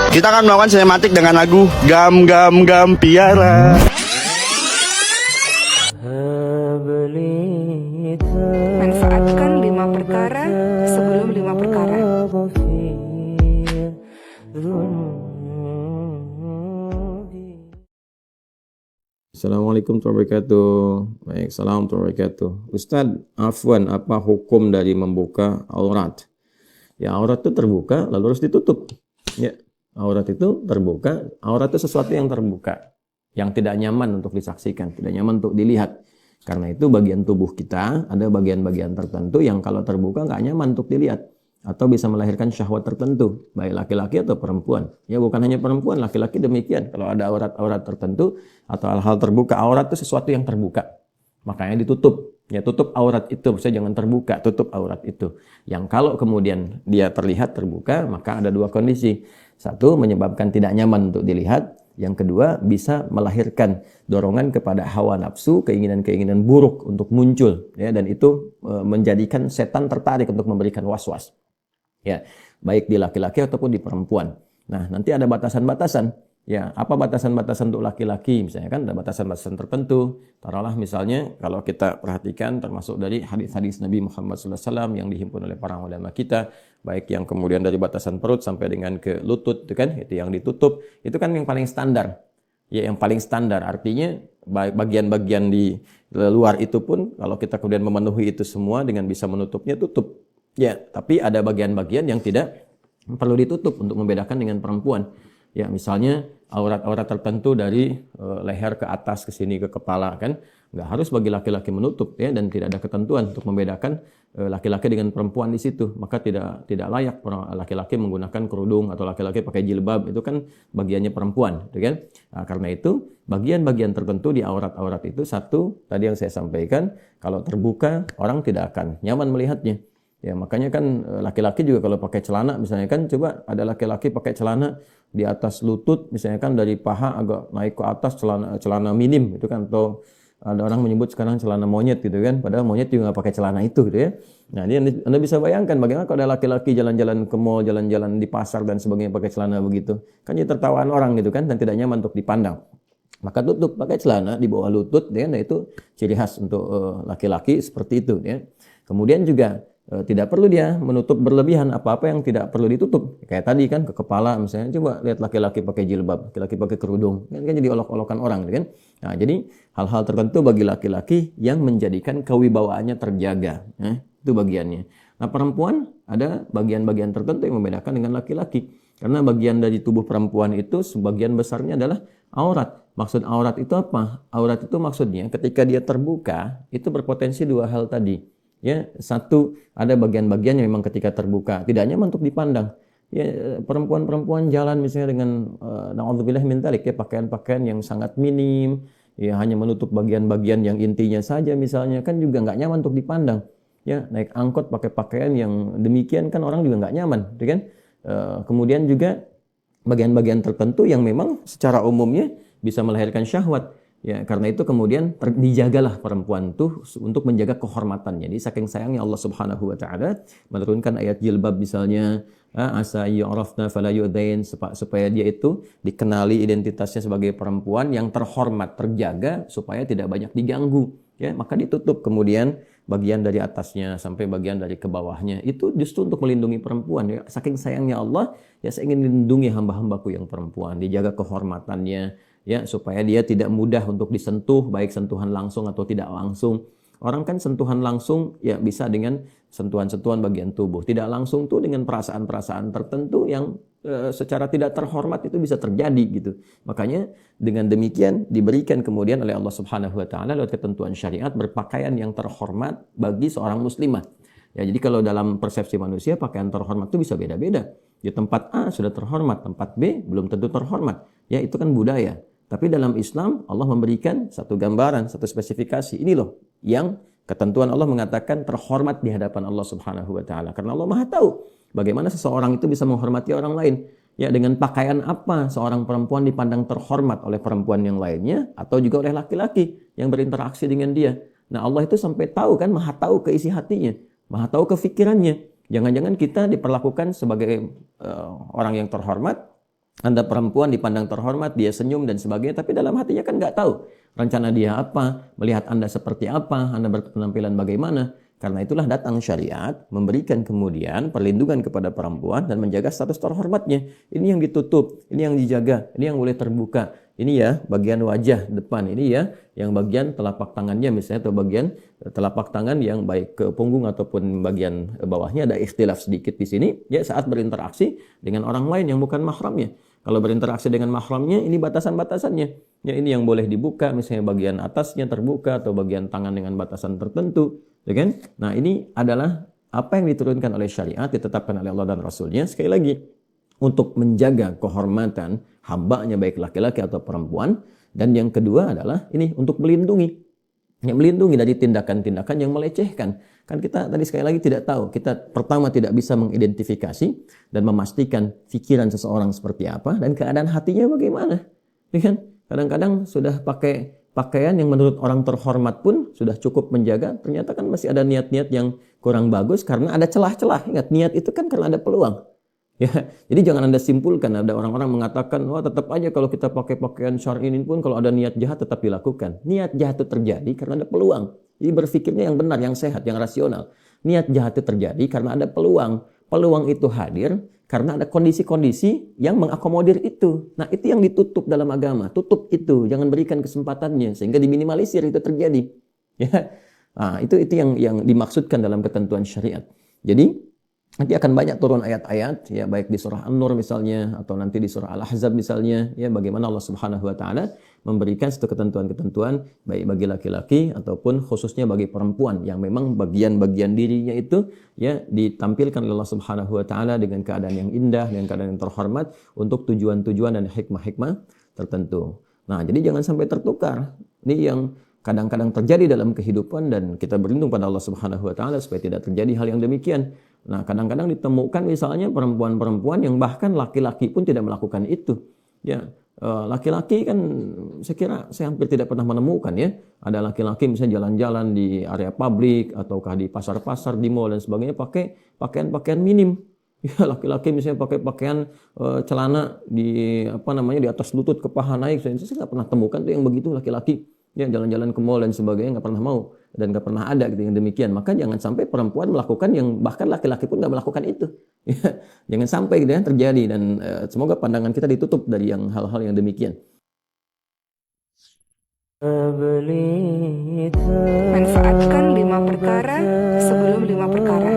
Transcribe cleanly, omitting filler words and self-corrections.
Kita akan melakukan sinematik dengan lagu Gam Gam Gam Piara. Manfaatkan 5 perkara sebelum 5 perkara. Assalamualaikum warahmatullahi wabarakatuh. Baik, assalamualaikum warahmatullahi wabarakatuh. Ustadz, afwan, apa hukum dari membuka aurat? Ya, aurat itu terbuka lalu harus ditutup. Ya, aurat itu terbuka, aurat itu sesuatu yang terbuka, yang tidak nyaman untuk disaksikan, tidak nyaman untuk dilihat. Karena itu bagian tubuh kita ada bagian-bagian tertentu yang kalau terbuka nggak nyaman untuk dilihat atau bisa melahirkan syahwat tertentu, baik laki-laki atau perempuan. Ya, bukan hanya perempuan, laki-laki demikian. Kalau ada aurat-aurat tertentu atau hal-hal terbuka, aurat itu sesuatu yang terbuka. Makanya ditutup. Ya, tutup aurat itu, maksudnya jangan terbuka, tutup aurat itu. Yang kalau kemudian dia terlihat terbuka, maka ada dua kondisi. Satu, menyebabkan tidak nyaman untuk dilihat. Yang kedua, bisa melahirkan dorongan kepada hawa nafsu, keinginan-keinginan buruk untuk muncul. Ya, dan itu menjadikan setan tertarik untuk memberikan was-was. Ya, baik di laki-laki ataupun di perempuan. Nah, nanti ada batasan-batasan. Ya, apa batasan-batasan untuk laki-laki? Misalnya kan ada batasan-batasan tertentu. Taruhlah misalnya kalau kita perhatikan termasuk dari hadis-hadis Nabi Muhammad SAW yang dihimpun oleh para ulama kita, baik yang kemudian dari batasan perut sampai dengan ke lutut, itu kan, itu yang ditutup, itu kan yang paling standar. Ya, yang paling standar artinya bagian-bagian di luar itu pun kalau kita kemudian memenuhi itu semua dengan bisa menutupnya, tutup. Ya, tapi ada bagian-bagian yang tidak perlu ditutup untuk membedakan dengan perempuan. Ya, misalnya aurat-aurat tertentu dari leher ke atas ke sini ke kepala kan, nggak harus bagi laki-laki menutup ya, dan tidak ada ketentuan untuk membedakan laki-laki dengan perempuan di situ. Maka tidak layak laki-laki menggunakan kerudung atau laki-laki pakai jilbab, itu kan bagiannya perempuan, gitu kan? Nah, karena itu bagian-bagian tertentu di aurat-aurat itu, satu tadi yang saya sampaikan, kalau terbuka orang tidak akan nyaman melihatnya. Ya, makanya kan laki-laki juga kalau pakai celana misalnya kan, coba ada laki-laki pakai celana di atas lutut misalnya kan, dari paha agak naik ke atas, celana minim itu kan, atau ada orang menyebut sekarang celana monyet gitu kan, padahal monyet juga nggak pakai celana itu gitu ya. Nah, ini Anda bisa bayangkan bagaimana kalau ada laki-laki jalan-jalan ke mall, jalan-jalan di pasar dan sebagainya pakai celana begitu, kan jadi tertawaan orang gitu kan, dan tidak nyaman untuk dipandang. Maka tutup, pakai celana di bawah lutut ya, nah itu ciri khas untuk laki-laki seperti itu ya. Kemudian juga tidak perlu dia menutup berlebihan apa-apa yang tidak perlu ditutup. Kayak tadi kan ke kepala misalnya, coba lihat laki-laki pakai jilbab, laki-laki pakai kerudung, kan jadi olok-olokan orang kan. Nah, jadi hal-hal tertentu bagi laki-laki yang menjadikan kewibawaannya terjaga. Itu bagiannya. Nah, perempuan ada bagian-bagian tertentu yang membedakan dengan laki-laki. Karena bagian dari tubuh perempuan itu sebagian besarnya adalah aurat. Maksud aurat itu apa? Aurat itu maksudnya ketika dia terbuka, itu berpotensi dua hal tadi. Ya, satu, ada bagian-bagian yang memang ketika terbuka tidak nyaman untuk dipandang. Ya, perempuan-perempuan jalan misalnya dengan na'udzubillah min dzalik ya, pakaian-pakaian yang sangat minim, ya hanya menutup bagian-bagian yang intinya saja misalnya, kan juga nggak nyaman untuk dipandang. Ya, naik angkot pakai pakaian yang demikian kan orang juga nggak nyaman, gitu kan? Kemudian juga bagian-bagian tertentu yang memang secara umumnya bisa melahirkan syahwat. Ya, karena itu kemudian dijagalah perempuan tuh untuk menjaga kehormatannya. Jadi saking sayangnya Allah Subhanahu wa taala menurunkan ayat jilbab misalnya, asa yu'rafna fala yu'dain, supaya dia itu dikenali identitasnya sebagai perempuan yang terhormat, terjaga supaya tidak banyak diganggu. Ya, maka ditutup kemudian bagian dari atasnya sampai bagian dari ke bawahnya. Itu justru untuk melindungi perempuan ya. Saking sayangnya Allah, ya saya ingin melindungi hamba-hambaku yang perempuan, dijaga kehormatannya. Ya, supaya dia tidak mudah untuk disentuh, baik sentuhan langsung atau tidak langsung. Orang kan sentuhan langsung ya bisa dengan sentuhan-sentuhan bagian tubuh. Tidak langsung tuh dengan perasaan-perasaan tertentu yang secara tidak terhormat itu bisa terjadi gitu. Makanya dengan demikian diberikan kemudian oleh Allah Subhanahu wa taala lewat ketentuan syariat berpakaian yang terhormat bagi seorang muslimah. Ya, jadi kalau dalam persepsi manusia pakaian terhormat itu bisa beda-beda. Di tempat A sudah terhormat, tempat B belum tentu terhormat. Ya, itu kan budaya. Tapi dalam Islam Allah memberikan satu gambaran, satu spesifikasi. Ini loh yang ketentuan Allah mengatakan terhormat di hadapan Allah Subhanahu wa taala. Karena Allah Maha tahu bagaimana seseorang itu bisa menghormati orang lain. Ya, dengan pakaian apa seorang perempuan dipandang terhormat oleh perempuan yang lainnya atau juga oleh laki-laki yang berinteraksi dengan dia. Nah, Allah itu sampai tahu kan, Maha tahu keisi hatinya, Maha tahu kefikirannya. Jangan-jangan kita diperlakukan sebagai orang yang terhormat, Anda perempuan dipandang terhormat, dia senyum dan sebagainya, tapi dalam hatinya kan nggak tahu rencana dia apa, melihat Anda seperti apa, Anda berpenampilan bagaimana. Karena itulah datang syariat, memberikan kemudian perlindungan kepada perempuan dan menjaga status terhormatnya. Ini yang ditutup, ini yang dijaga, ini yang boleh terbuka. Ini ya bagian wajah depan, ini ya yang bagian telapak tangannya misalnya, atau bagian telapak tangan yang baik ke punggung ataupun bagian bawahnya ada ikhtilaf sedikit di sini, ya saat berinteraksi dengan orang lain yang bukan mahramnya. Kalau berinteraksi dengan mahramnya, ini batasan-batasannya. Ya, ini yang boleh dibuka, misalnya bagian atasnya terbuka atau bagian tangan dengan batasan tertentu, ya kan? Nah, ini adalah apa yang diturunkan oleh syariat, ditetapkan oleh Allah dan Rasulnya. Sekali lagi, untuk menjaga kehormatan hambanya baik laki-laki atau perempuan. Dan yang kedua adalah ini untuk melindungi. Ya, melindungi dari tindakan-tindakan yang melecehkan. Kan kita tadi sekali lagi tidak tahu. Kita pertama tidak bisa mengidentifikasi dan memastikan pikiran seseorang seperti apa dan keadaan hatinya bagaimana. Ya kan? Kadang-kadang sudah pakai pakaian yang menurut orang terhormat pun sudah cukup menjaga. Ternyata kan masih ada niat-niat yang kurang bagus karena ada celah-celah. Ingat, niat itu kan karena ada peluang. Ya, jadi jangan Anda simpulkan, ada orang-orang mengatakan, wah tetap aja kalau kita pakai pakaian syar'i ini pun kalau ada niat jahat tetap dilakukan. Niat jahat itu terjadi karena ada peluang. Jadi berpikirnya yang benar, yang sehat, yang rasional. Niat jahat itu terjadi karena ada peluang. Peluang itu hadir karena ada kondisi-kondisi yang mengakomodir itu. Nah, itu yang ditutup dalam agama. Tutup itu, jangan berikan kesempatannya sehingga diminimalisir itu terjadi. Ya. Nah, itu yang dimaksudkan dalam ketentuan syariat. Jadi nanti akan banyak turun ayat-ayat, ya baik di surah An-Nur misalnya atau nanti di surah Al-Ahzab misalnya, ya bagaimana Allah Subhanahu Wa Taala memberikan satu ketentuan-ketentuan baik bagi laki-laki ataupun khususnya bagi perempuan yang memang bagian-bagian dirinya itu ya ditampilkan oleh Allah Subhanahu Wa Taala dengan keadaan yang indah, dengan keadaan yang terhormat untuk tujuan-tujuan dan hikmah-hikmah tertentu. Nah, jadi jangan sampai tertukar. Ini yang kadang-kadang terjadi dalam kehidupan dan kita berlindung pada Allah Subhanahu Wa Taala supaya tidak terjadi hal yang demikian. Nah, kadang-kadang ditemukan misalnya perempuan-perempuan yang bahkan laki-laki pun tidak melakukan itu. Ya, laki-laki kan saya hampir tidak pernah menemukan ya. Ada laki-laki misalnya jalan-jalan di area publik ataukah di pasar-pasar, di mall dan sebagainya pakai pakaian-pakaian minim. Ya, laki-laki misalnya pakai pakaian celana di di atas lutut ke paha naik. Saya nggak pernah temukan tuh yang begitu laki-laki. Ya, jalan-jalan ke mall dan sebagainya nggak pernah mau dan nggak pernah ada gitu yang demikian. Maka jangan sampai perempuan melakukan yang bahkan laki-laki pun nggak melakukan itu. Ya, jangan sampai gitu ya terjadi dan semoga pandangan kita ditutup dari yang hal-hal yang demikian. Manfaatkan 5 perkara sebelum 5 perkara.